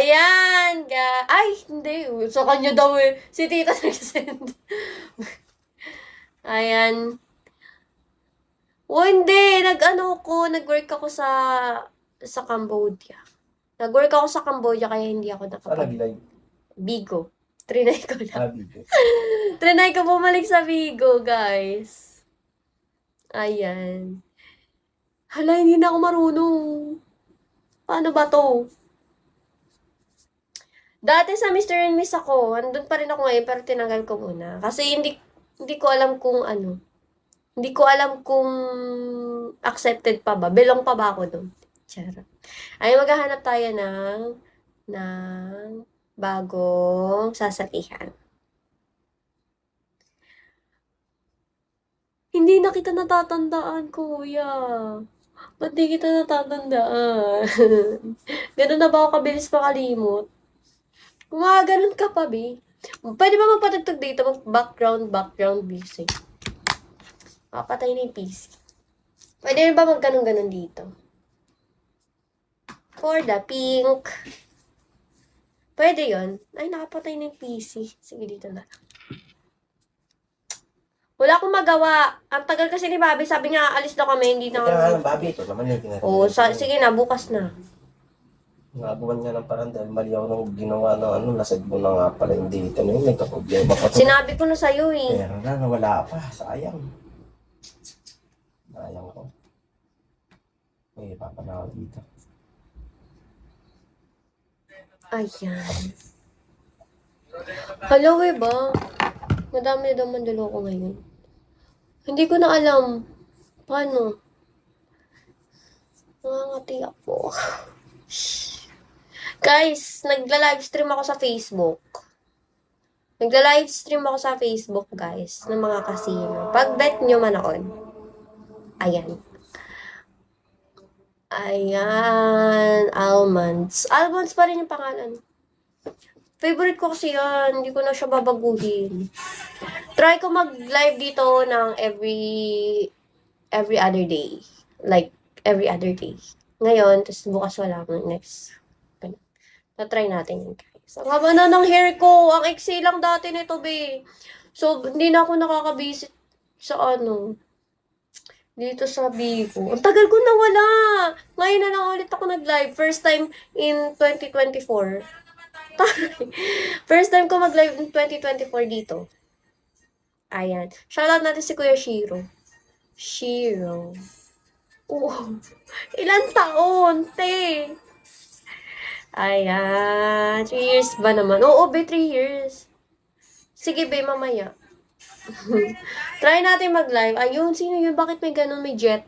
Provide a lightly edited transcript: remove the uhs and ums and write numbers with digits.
Ayan, ay, hindi. Sa kanya daw eh. Si tita nag-send. Ayan. O hindi, nag-work ako sa Cambodia. Nag-work ako sa Cambodia kaya hindi ako Nag-live. Bigo. Trinay ko lang. Bigo. Trinay ko bumalik sa Bigo, guys. Ayan. Hala, hindi na ako marunong. Paano ba to? Dati sa Mr. and Miss ako, andun pa rin ako ngayon, pero tinanggal ko muna. Kasi hindi ko alam kung ano. Hindi ko alam kung accepted pa ba. Belong pa ba ako doon? Charot. Ay, maghahanap tayo ng bagong sasabihan. Hindi na kita natatandaan, kuya. Ba't di kita natatandaan? Ganun na ba ako kabilis makalimot? Ganun ka pa, be. Pwede ba magpatugtog dito? Background music. Papatay na yung PC. Pwede rin ba magganong-ganon dito? For the pink. Pwede yon. Ay, nakapatay na yung PC. Sige, dito na. Wala akong magawa. Ang tagal kasi ni Bobby, sabi niya, aalis daw kami, hindi na Kaya nga ng Bobby, ito naman yung tinatawag. Oo, sige na, bukas na. Nagabuan nga ng parang dahil mali ako nung ginawa ng nasad mo na nga pala hindi ito na yun, may kaproblema pa. Sinabi ko na sa'yo eh. Pero na, nawala pa, sayang. Sayang ko. May papanaw dito. Ayan. Hello, ba? Madami na daw mandalo ko ngayon. Hindi ko na alam. Paano? Nangangati ako. Guys, nagla-livestream ako sa Facebook. Nagla-livestream ako sa Facebook, guys, ng mga casino. Pag-bet nyo manood. Ayan. Ayan. Almonds. Almonds pa rin yung pangalan. Favorite ko kasi yan. Hindi ko na siya babaguhin. Try ko mag-live dito ng every other day. Like, every other day. Ngayon, tapos bukas wala. Next. Na-try natin yun, guys. Ang haba na ng hair ko. Ang iksi lang dati nito, be. So, hindi na ako nakakabisit sa dito sa Bigo. Ang tagal ko nawala. Ngayon na lang ulit ako nag-live. First time in 2024. First time ko mag-live in 2024 dito. Ayan. Shoutout natin si Kuya Shiro. Shiro. Oh, ilan taon, te? Ayan. 3 years ba naman? Oo, be, 3 years. Sige, be, mamaya. Try natin mag-live. Ayun, sino yun? Bakit may ganun? May jet?